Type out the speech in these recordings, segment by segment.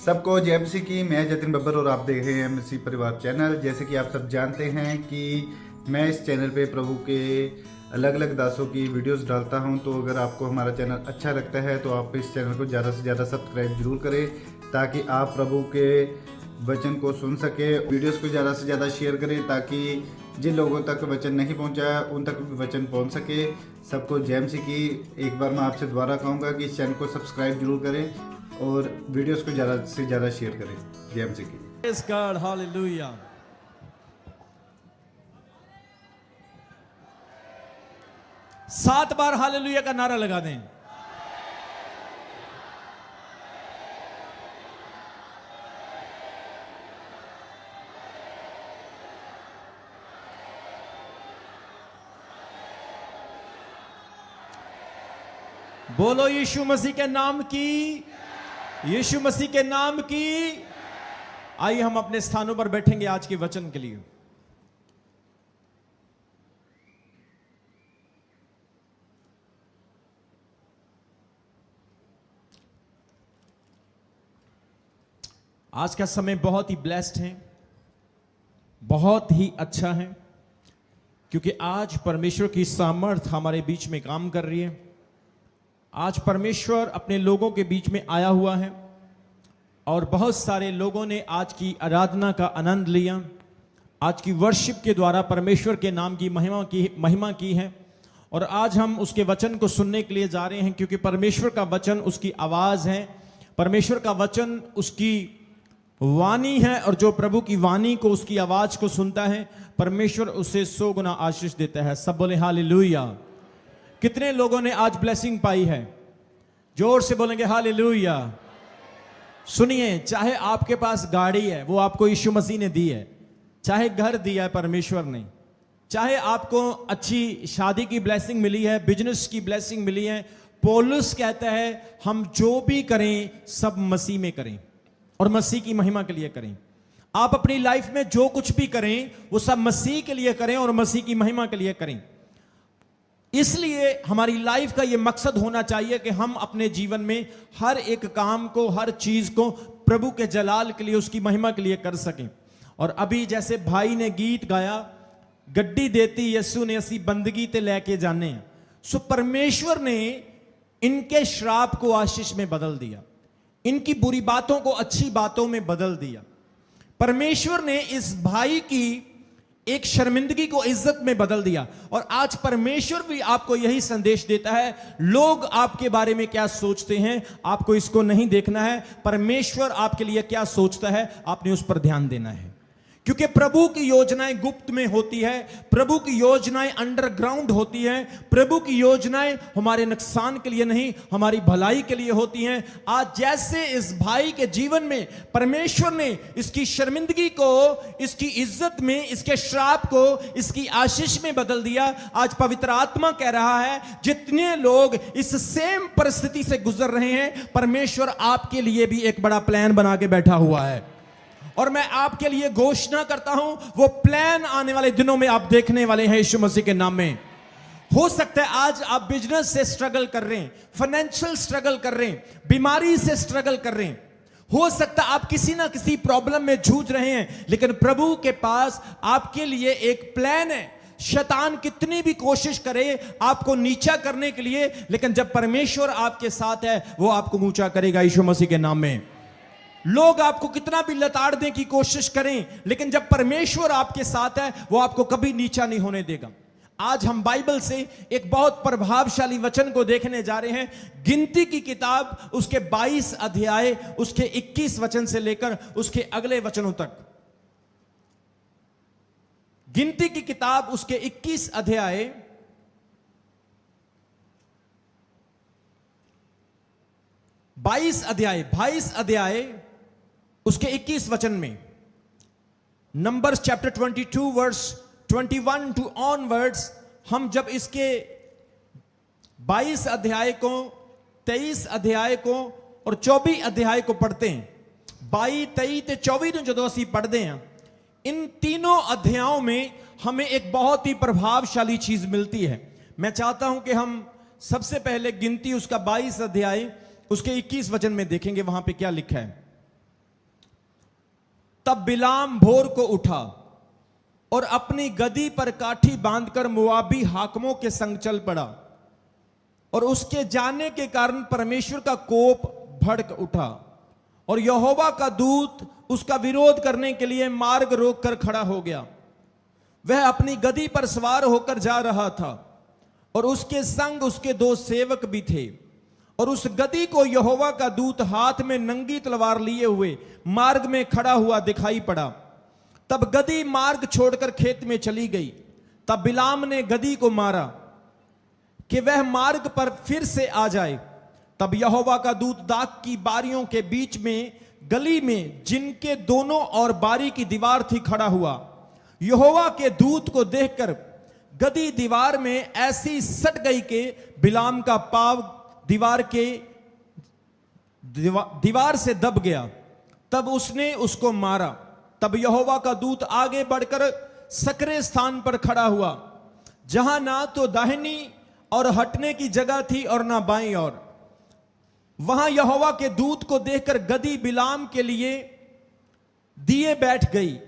सबको जय मसीह की। मैं जतिन बब्बर और आप देख रहे हैं मसीह परिवार चैनल। जैसे कि आप सब जानते हैं कि मैं इस चैनल पे प्रभु के अलग अलग दासों की वीडियोस डालता हूं, तो अगर आपको हमारा चैनल अच्छा लगता है तो आप इस चैनल को ज़्यादा से ज़्यादा सब्सक्राइब जरूर करें, ताकि आप प्रभु के वचन को सुन सके। वीडियोस को ज़्यादा से ज़्यादा शेयर करें, ताकि जिन लोगों तक वचन नहीं पहुंचा उन तक भी वचन पहुंच सके। सबको जय मसीह की। एक बार मैं आपसे दोबारा कहूँगा कि इस चैनल को सब्सक्राइब जरूर करें और वीडियोस को ज़्यादा से ज़्यादा शेयर करें। जय मसीह की। Praise God, hallelujah. 7 बार हालेलुया का नारा लगा दें। बोलो यीशु मसीह के नाम की, यीशु मसीह के नाम की। आइए हम अपने स्थानों पर बैठेंगे आज के वचन के लिए। आज का समय बहुत ही ब्लेस्ड है, बहुत ही अच्छा है, क्योंकि आज परमेश्वर की सामर्थ हमारे बीच में काम कर रही है। आज परमेश्वर अपने लोगों के बीच में आया हुआ है और बहुत सारे लोगों ने आज की आराधना का आनंद लिया। आज की वर्शिप के द्वारा परमेश्वर के नाम की महिमा की है। और आज हम उसके वचन को सुनने के लिए जा रहे हैं, क्योंकि परमेश्वर का वचन उसकी आवाज़ है, परमेश्वर का वचन उसकी वाणी है। और जो प्रभु की वाणी को, उसकी आवाज़ को सुनता है, परमेश्वर उसे 100 गुना आशीष देता है। सब बोले हालेलुया। कितने लोगों ने आज ब्लेसिंग पाई है? जोर से बोलेंगे हालेलुया। सुनिए, चाहे आपके पास गाड़ी है, वो आपको यीशु मसीह ने दी है। चाहे घर दिया है परमेश्वर ने, चाहे आपको अच्छी शादी की ब्लेसिंग मिली है, बिजनेस की ब्लेसिंग मिली है। पौलुस कहता है हम जो भी करें सब मसीह में करें और मसीह की महिमा के लिए करें। आप अपनी लाइफ में जो कुछ भी करें वो सब मसीह के लिए करें और मसीह की महिमा के लिए करें। इसलिए हमारी लाइफ का यह मकसद होना चाहिए कि हम अपने जीवन में हर एक काम को, हर चीज को प्रभु के जलाल के लिए, उसकी महिमा के लिए कर सकें। और अभी जैसे भाई ने गीत गाया, गड्डी देती यीशु ने असी बंदगी ते लेके जाने। सो परमेश्वर ने इनके श्राप को आशीष में बदल दिया, इनकी बुरी बातों को अच्छी बातों में बदल दिया। परमेश्वर ने इस भाई की एक शर्मिंदगी को इज्जत में बदल दिया। और आज परमेश्वर भी आपको यही संदेश देता है। लोग आपके बारे में क्या सोचते हैं आपको इसको नहीं देखना है, परमेश्वर आपके लिए क्या सोचता है आपने उस पर ध्यान देना है। क्योंकि प्रभु की योजनाएं गुप्त में होती है, प्रभु की योजनाएं अंडरग्राउंड होती है। प्रभु की योजनाएं हमारे नुकसान के लिए नहीं, हमारी भलाई के लिए होती हैं। आज जैसे इस भाई के जीवन में परमेश्वर ने इसकी शर्मिंदगी को इसकी इज्जत में, इसके श्राप को इसकी आशीष में बदल दिया। आज पवित्र आत्मा कह रहा है, जितने लोग इस सेम परिस्थिति से गुजर रहे हैं, परमेश्वर आपके लिए भी एक बड़ा प्लान बना के बैठा हुआ है। और मैं आपके लिए घोषणा करता हूं, वो प्लान आने वाले दिनों में आप देखने वाले हैं यीशु मसीह के नाम में। हो सकता है आज आप बिजनेस से स्ट्रगल कर रहे हैं, फाइनेंशियल स्ट्रगल कर रहे हैं, बीमारी से स्ट्रगल कर रहे हैं। हो सकता है आप किसी ना किसी प्रॉब्लम में जूझ रहे हैं, लेकिन प्रभु के पास आपके लिए एक प्लान है। शैतान कितनी भी कोशिश करे आपको नीचा करने के लिए, लेकिन जब परमेश्वर आपके साथ है वो आपको ऊंचा करेगा यीशु मसीह के नाम में। लोग आपको कितना भी लताड़ देने की कोशिश करें, लेकिन जब परमेश्वर आपके साथ है वो आपको कभी नीचा नहीं होने देगा। आज हम बाइबल से एक बहुत प्रभावशाली वचन को देखने जा रहे हैं। गिनती की किताब उसके 22 अध्याय उसके 21 वचन से लेकर उसके अगले वचनों तक। गिनती की किताब उसके 21 अध्याय 22 अध्याय उसके 21 वचन में। Numbers chapter 22 verse 21 to onwards. हम जब इसके 22 अध्याय को, 23 अध्याय को और 24 अध्याय को पढ़ते हैं, 22, 23 ते 24 जो असी पढ़ते हैं, इन तीनों अध्यायों में हमें एक बहुत ही प्रभावशाली चीज मिलती है। मैं चाहता हूं कि हम सबसे पहले गिनती उसका 22 अध्याय उसके 21 वचन में देखेंगे, वहां पे क्या लिखा है। तब बिलाम भोर को उठा और अपनी गदी पर काठी बांधकर मोआबी हाकिमों के संग चल पड़ा, और उसके जाने के कारण परमेश्वर का कोप भड़क उठा, और यहोवा का दूत उसका विरोध करने के लिए मार्ग रोककर खड़ा हो गया। वह अपनी गदी पर सवार होकर जा रहा था, और उसके संग उसके 2 सेवक भी थे, और उस गदी को यहोवा का दूत हाथ में नंगी तलवार लिए हुए मार्ग में खड़ा हुआ दिखाई पड़ा। तब गदी मार्ग छोड़कर खेत में चली गई। तब बिलाम ने गदी को मारा कि वह मार्ग पर फिर से आ जाए। तब यहोवा का दूत दाख की बारियों के बीच में गली में, जिनके दोनों ओर बारी की दीवार थी, खड़ा हुआ। यहोवा के दूत को देखकर गदी दीवार में ऐसी सट गई कि बिलाम का पांव दीवार से दब गया। तब उसने उसको मारा। तब यहोवा का दूत आगे बढ़कर सकरे स्थान पर खड़ा हुआ, जहां ना तो दाहिनी और हटने की जगह थी और ना बाईं ओर। वहां यहोवा के दूत को देखकर गदी बिलाम के लिए दिए बैठ गई।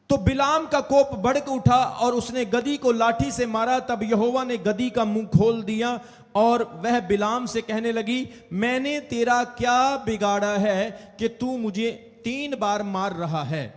तो बिलाम का कोप भड़क उठा और उसने गदी को लाठी से मारा। तब यहोवा ने गदी का मुंह खोल दिया और वह बिलाम से कहने लगी, मैंने तेरा क्या बिगाड़ा है कि तू मुझे 3 बार मार रहा है?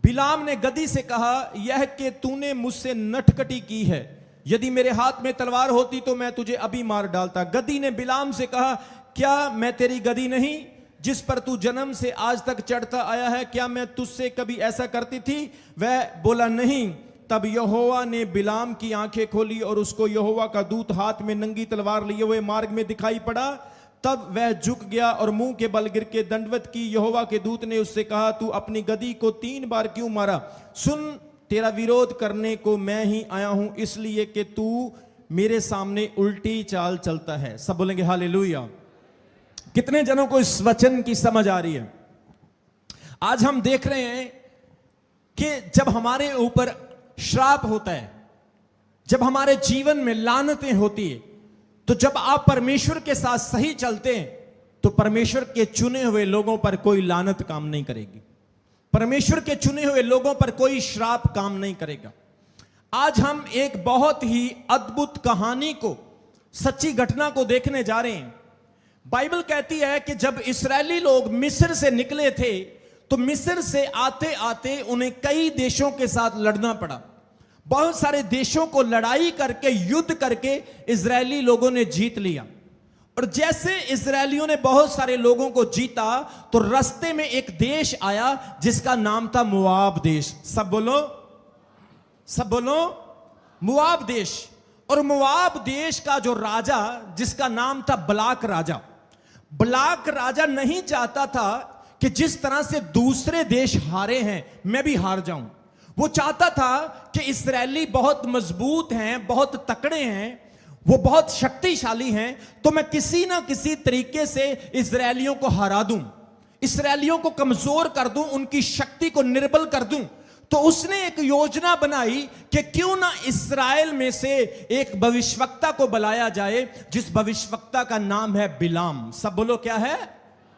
बिलाम ने गदी से कहा, यह कि तूने मुझसे नटखटी की है। यदि मेरे हाथ में तलवार होती तो मैं तुझे अभी मार डालता। गदी ने बिलाम से कहा, क्या मैं तेरी गदी नहीं जिस पर तू जन्म से आज तक चढ़ता आया है? क्या मैं तुझसे कभी ऐसा करती थी? वह बोला, नहीं। तब यहोवा ने बिलाम की आंखें खोली और उसको यहोवा का दूत हाथ में नंगी तलवार लिए हुए मार्ग में दिखाई पड़ा। तब वह झुक गया और मुंह के बल गिर के दंडवत की। यहोवा के दूत ने उससे कहा, तू अपनी गदी को 3 बार क्यों मारा? सुन, तेरा विरोध करने को मैं ही आया हूं, इसलिए कि तू मेरे सामने उल्टी चाल चलता है। सब बोलेंगे हालेलुया। कितने जनों को इस वचन की समझ आ रही है? आज हम देख रहे हैं कि जब हमारे ऊपर श्राप होता है, जब हमारे जीवन में लानतें होती है, तो जब आप परमेश्वर के साथ सही चलते हैं तो परमेश्वर के चुने हुए लोगों पर कोई लानत काम नहीं करेगी। परमेश्वर के चुने हुए लोगों पर कोई श्राप काम नहीं करेगा। आज हम एक बहुत ही अद्भुत कहानी को, सच्ची घटना को देखने जा रहे हैं। बाइबल कहती है कि जब इस्राएली लोग मिस्र से निकले थे तो मिस्र से आते आते उन्हें कई देशों के साथ लड़ना पड़ा। बहुत सारे देशों को लड़ाई करके, युद्ध करके इजरायली लोगों ने जीत लिया। और जैसे इजरायलियों ने बहुत सारे लोगों को जीता तो रास्ते में एक देश आया जिसका नाम था मोआब देश। सब बोलो, सब बोलो, मोआब देश। और मोआब देश का जो राजा, जिसका नाम था बलाक राजा, बलाक राजा नहीं चाहता था कि जिस तरह से दूसरे देश हारे हैं मैं भी हार जाऊं। वो चाहता था कि इस्राएली बहुत मजबूत हैं, बहुत तकड़े हैं, वो बहुत शक्तिशाली हैं, तो मैं किसी ना किसी तरीके से इस्राएलियों को हरा दूं, इस्राएलियों को कमजोर कर दूं, उनकी शक्ति को निर्बल कर दूं। तो उसने एक योजना बनाई कि क्यों ना इस्राएल में से एक भविष्यवक्ता को बुलाया जाए, जिस भविष्यवक्ता का नाम है बिलाम। सब बोलो, क्या है?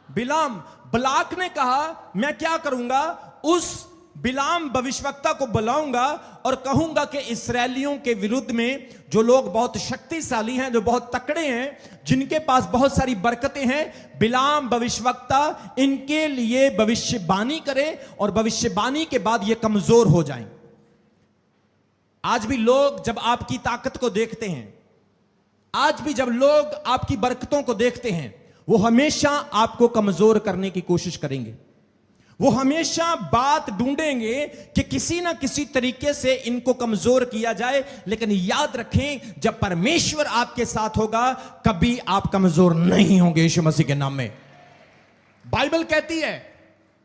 बिलाम। बलाक ने कहा, मैं क्या करूंगा, उस बिलाम भविष्यवक्ता को बुलाऊंगा और कहूंगा कि इस्राएलियों के विरुद्ध में जो लोग बहुत शक्तिशाली हैं, जो बहुत तकड़े हैं, जिनके पास बहुत सारी बरकतें हैं, बिलाम भविष्यवक्ता इनके लिए भविष्यवाणी करे और भविष्यवाणी के बाद ये कमजोर हो जाएं। आज भी लोग जब आपकी ताकत को देखते हैं, आज भी जब लोग आपकी बरकतों को देखते हैं, वो हमेशा आपको कमजोर करने की कोशिश करेंगे। वो हमेशा बात ढूंढेंगे कि किसी ना किसी तरीके से इनको कमजोर किया जाए। लेकिन याद रखें, जब परमेश्वर आपके साथ होगा कभी आप कमजोर नहीं होंगे, यीशु मसीह के नाम में। बाइबल कहती है,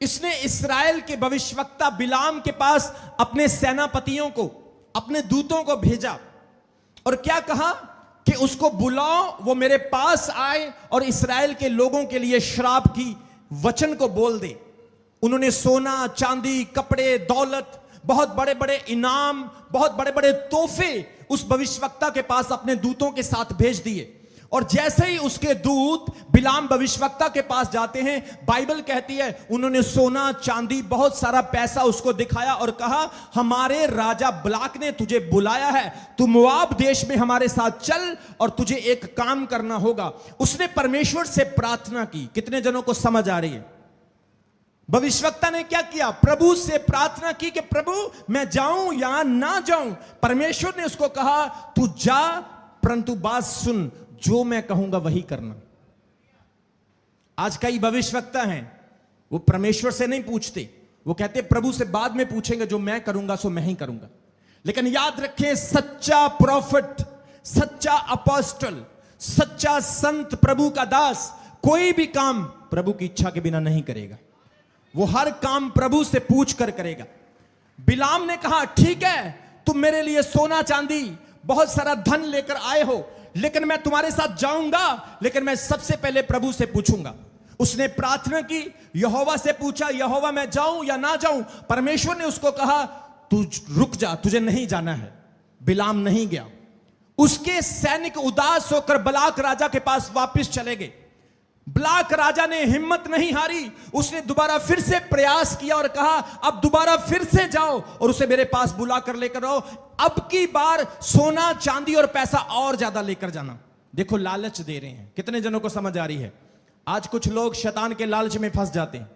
इसने इस्राएल के भविष्यवक्ता बिलाम के पास अपने सेनापतियों को, अपने दूतों को भेजा और क्या कहा कि उसको बुलाओ, वो मेरे पास आए और इस्राएल के लोगों के लिए श्राप की वचन को बोल दे। उन्होंने सोना, चांदी, कपड़े, दौलत, बहुत बड़े बड़े इनाम, बहुत बड़े बड़े तोहफे उस भविष्यवक्ता के पास अपने दूतों के साथ भेज दिए। और जैसे ही उसके दूत बिलाम भविष्यवक्ता के पास जाते हैं, बाइबल कहती है उन्होंने सोना चांदी बहुत सारा पैसा उसको दिखाया और कहा हमारे राजा बलाक ने तुझे बुलाया है, तू मोआब देश में हमारे साथ चल और तुझे एक काम करना होगा। उसने परमेश्वर से प्रार्थना की। कितने जनों को समझ आ रही है? भविष्यवक्ता ने क्या किया? प्रभु से प्रार्थना की कि प्रभु मैं जाऊं या ना जाऊं। परमेश्वर ने उसको कहा तू जा, परंतु बात सुन, जो मैं कहूंगा वही करना। आज कई भविष्यवक्ता हैं, वो परमेश्वर से नहीं पूछते, वो कहते प्रभु से बाद में पूछेंगे, जो मैं करूंगा सो मैं ही करूंगा। लेकिन याद रखें, सच्चा प्रॉफिट, सच्चा अपोस्टल, सच्चा संत, प्रभु का दास कोई भी काम प्रभु की इच्छा के बिना नहीं करेगा। वो हर काम प्रभु से पूछ कर करेगा। बिलाम ने कहा ठीक है, तुम मेरे लिए सोना चांदी बहुत सारा धन लेकर आए हो, लेकिन मैं तुम्हारे साथ जाऊंगा, लेकिन मैं सबसे पहले प्रभु से पूछूंगा। उसने प्रार्थना की, यहोवा से पूछा, यहोवा मैं जाऊं या ना जाऊं? परमेश्वर ने उसको कहा तू रुक जा, तुझे नहीं जाना है। बिलाम नहीं गया। उसके सैनिक उदास होकर बलाक राजा के पास वापस चले गए। बलाक राजा ने हिम्मत नहीं हारी, उसने दोबारा फिर से प्रयास किया और कहा अब दोबारा फिर से जाओ और उसे मेरे पास बुला कर लेकर आओ, अब की बार सोना चांदी और पैसा और ज्यादा लेकर जाना। देखो लालच दे रहे हैं। कितने जनों को समझ आ रही है? आज कुछ लोग शैतान के लालच में फंस जाते हैं।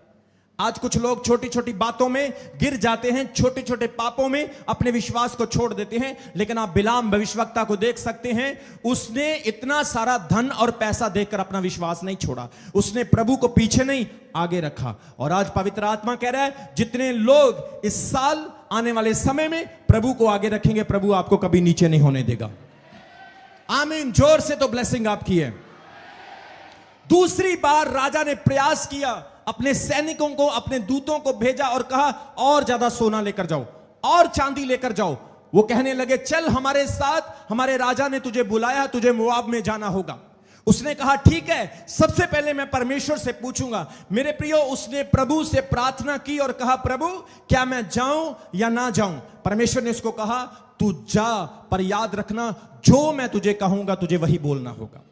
आज कुछ लोग छोटी छोटी बातों में गिर जाते हैं, छोटे छोटे पापों में अपने विश्वास को छोड़ देते हैं। लेकिन आप बिलाम भविष्यवक्ता को देख सकते हैं, उसने इतना सारा धन और पैसा देकर अपना विश्वास नहीं छोड़ा। उसने प्रभु को पीछे नहीं आगे रखा। और आज पवित्र आत्मा कह रहा है जितने लोग इस साल आने वाले समय में प्रभु को आगे रखेंगे, प्रभु आपको कभी नीचे नहीं होने देगा। आमीन। जोर से तो ब्लेसिंग आपकी है। दूसरी बार राजा ने प्रयास किया, अपने सैनिकों को, अपने दूतों को भेजा और कहा और ज्यादा सोना लेकर जाओ और चांदी लेकर जाओ। वो कहने लगे चल हमारे साथ, हमारे राजा ने तुझे बुलाया, तुझे मोआब में जाना होगा। उसने कहा ठीक है, सबसे पहले मैं परमेश्वर से पूछूंगा। मेरे प्रियो, उसने प्रभु से प्रार्थना की और कहा प्रभु क्या मैं जाऊं या ना जाऊं? परमेश्वर ने उसको कहा तू जा, पर याद रखना जो मैं तुझे कहूंगा तुझे वही बोलना होगा।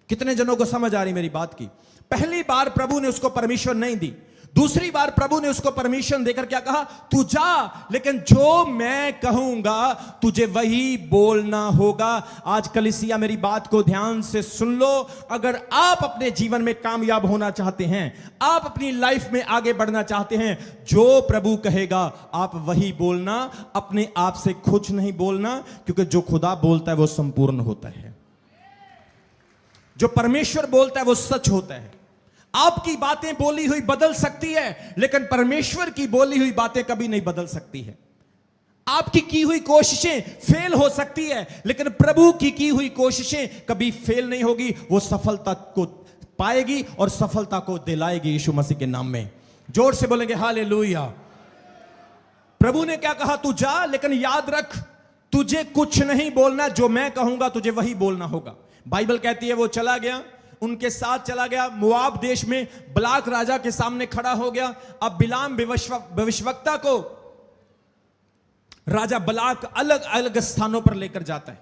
कितने जनों को समझ आ रही मेरी बात की? पहली बार प्रभु ने उसको परमिशन नहीं दी, दूसरी बार प्रभु ने उसको परमिशन देकर क्या कहा? तू जा, लेकिन जो मैं कहूंगा तुझे वही बोलना होगा। आज कलीसिया मेरी बात को ध्यान से सुन लो। अगर आप अपने जीवन में कामयाब होना चाहते हैं, आप अपनी लाइफ में आगे बढ़ना चाहते हैं, जो प्रभु कहेगा आप वही बोलना। अपने आप से कुछ नहीं बोलना, क्योंकि जो खुदा बोलता है वो संपूर्ण होता है। जो परमेश्वर बोलता है वो सच होता है। आपकी बातें बोली हुई बदल सकती है, लेकिन परमेश्वर की बोली हुई बातें कभी नहीं बदल सकती है। आपकी की हुई कोशिशें फेल हो सकती है, लेकिन प्रभु की हुई कोशिशें कभी फेल नहीं होगी। वो सफलता को पाएगी और सफलता को दिलाएगी यीशु मसीह के नाम में। जोर से बोलेंगे हालेलुया। प्रभु ने क्या कहा? तू जा, लेकिन याद रख तुझे कुछ नहीं बोलना, जो मैं कहूंगा तुझे वही बोलना होगा। बाइबल कहती है वो चला गया, उनके साथ चला गया, मोआब देश में बलाक राजा के सामने खड़ा हो गया। अब बिलाम भविष्यवक्ता को राजा बलाक अलग अलग स्थानों पर लेकर जाता है।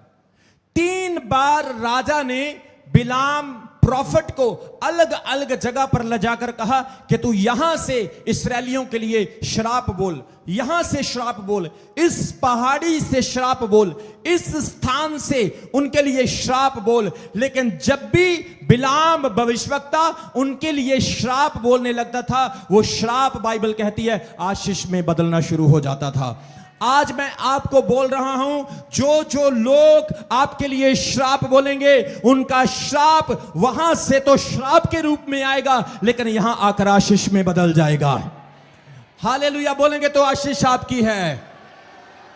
3 बार राजा ने बिलाम प्रॉफिट को अलग अलग जगह पर ले जाकर कहा कि तू यहां से इस्राएलियों के लिए श्राप बोल, यहां से श्राप बोल, इस पहाड़ी से श्राप बोल, इस स्थान से उनके लिए श्राप बोल। लेकिन जब भी बिलाम भविष्यवक्ता उनके लिए श्राप बोलने लगता था, वो श्राप बाइबल कहती है आशीष में बदलना शुरू हो जाता था। आज मैं आपको बोल रहा हूं, जो जो लोग आपके लिए श्राप बोलेंगे, उनका श्राप वहां से तो श्राप के रूप में आएगा, लेकिन यहां आकर आशीष में बदल जाएगा। हालेलुया बोलेंगे तो आशीष आपकी है।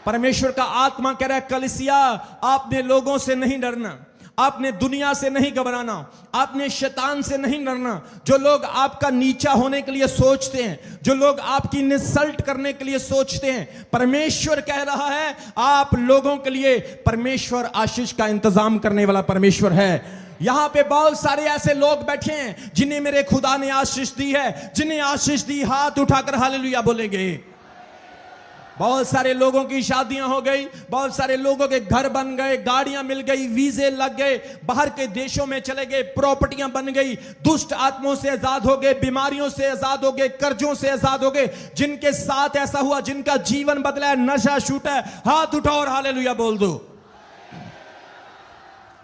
परमेश्वर का आत्मा कह रहा है कलीसिया, आपने लोगों से नहीं डरना, आपने दुनिया से नहीं घबराना, आपने शैतान से नहीं डरना। जो लोग आपका नीचा होने के लिए सोचते हैं, जो लोग आपकी इंसल्ट करने के लिए सोचते हैं, परमेश्वर कह रहा है आप लोगों के लिए परमेश्वर आशीष का इंतजाम करने वाला परमेश्वर है। यहां पे बहुत सारे ऐसे लोग बैठे हैं जिन्हें मेरे खुदा ने आशीष दी है। जिन्हें आशीष दी हाथ उठाकर हालेलुया बोलेंगे। बहुत सारे लोगों की शादियां हो गई, बहुत सारे लोगों के घर बन गए, गाड़ियां मिल गई, वीजे लग गए, बाहर के देशों में चले गए, प्रॉपर्टियां बन गई, दुष्ट आत्माओं से आजाद हो गए, बीमारियों से आजाद हो गए, कर्जों से आजाद हो गए। जिनके साथ ऐसा हुआ, जिनका जीवन बदला है, नशा छूटा है, हाथ उठाओ और हालेलुया बोल दो।